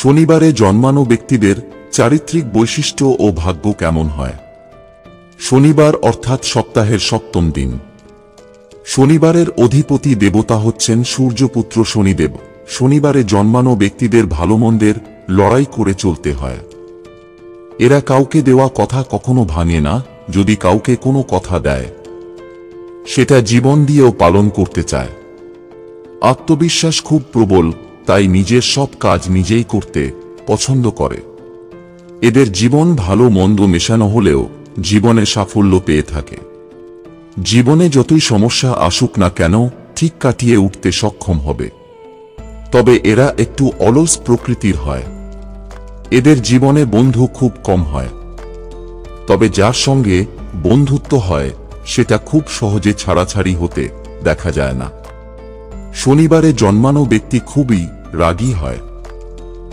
শনিবারে জন্মানো ব্যক্তিদের চারিত্রিক বৈশিষ্ট্য ও ভাগ্য কেমন হয়? শনিবার অর্থাৎ সপ্তাহের সপ্তম দিন। শনিবারের অধিপতি দেবতা হচ্ছেন সূর্যপুত্র শনিদেব। শনিবারে জন্মানো ব্যক্তিদের ভালো মন্দের লড়াই করে চলতে হয়। এরা কাউকে দেওয়া কথা কখনো ভাঙে না। যদি কাউকে কোনো কথা দেয়, সেটা জীবন দিয়েও পালন করতে চায়। আত্মবিশ্বাস খুব প্রবল, তাই নিজের সব কাজ নিজেই করতে পছন্দ করে। এদের জীবন ভালো মন্দ মেশানো হলেও জীবনে সাফল্য পেয়ে থাকে। জীবনে যতই সমস্যা আসুক না কেন ঠিক কাটিয়ে উঠতে সক্ষম হবে। তবে এরা একটু অলস প্রকৃতির হয়। এদের জীবনে বন্ধু খুব কম হয়। তবে যার সঙ্গে বন্ধুত্ব হয় সেটা খুব সহজে ছাড়াছাড়ি হতে দেখা যায় না। শনিবারে জন্মানো ব্যক্তি খুবই রাগী হয়।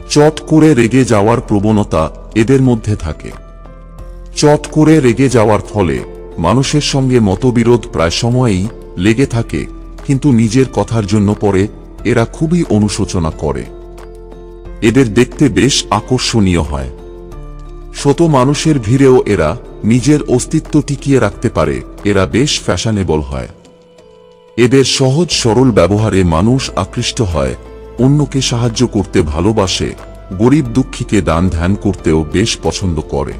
চট করে রেগে যাওয়ার প্রবণতা এদের মধ্যে থাকে। চট করে রেগে যাওয়ার ফলে মানুষের সঙ্গে মতবিরোধ প্রায় সময়ই লেগে থাকে, কিন্তু নিজের কথার জন্য পরে এরা খুবই অনুশোচনা করে। এদের দেখতে বেশ আকর্ষণীয় হয়। শত মানুষের ভিড়েও এরা নিজের অস্তিত্ব টিকিয়ে রাখতে পারে। এরা বেশ ফ্যাশনেবল হয়। এদের সহজ সরল ব্যবহারে মানুষ আকৃষ্ট হয়। অন্যকে সাহায্য করতে ভালোবাসে। গরিব দুঃখীকে দান ধ্যান করতেও বেশ পছন্দ করে।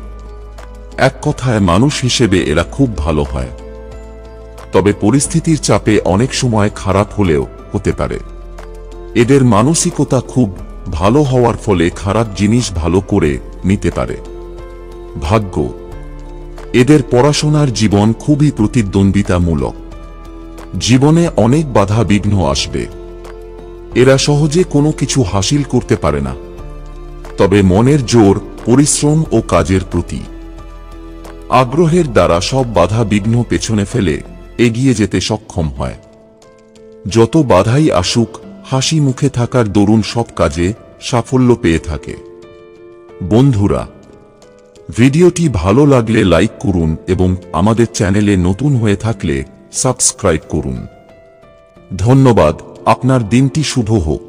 এক কথায় মানুষ হিসেবে এরা খুব ভালো হয়। তবে পরিস্থিতির চাপে অনেক সময় খারাপ হলেও হতে পারে। এদের মানসিকতা খুব ভালো হওয়ার ফলে খারাপ জিনিস ভালো করে নিতে পারে। ভাগ্য, এদের পড়াশোনার জীবন খুবই প্রতিদ্বন্দ্বিতামূলক। জীবনে অনেক বাধা বিঘ্ন আসবে। এরা সহজে কোনো কিছু হাসিল করতে পারে না। তবে মনের জোর, পরিশ্রম ও কাজের প্রতি আগ্রহের দ্বারা সব বাধা বিঘ্ন পেছনে ফেলে এগিয়ে যেতে সক্ষম হয়। যত বাধাই আসুক, হাসি মুখে থাকার দরুন সব কাজে সাফল্য পেয়ে থাকে। বন্ধুরা, ভিডিওটি ভালো লাগলে লাইক করুন এবং আমাদের চ্যানেলে নতুন হয়ে থাকলে সাবস্ক্রাইব করুন। ধন্যবাদ। আপনার দিনটি শুভ হোক।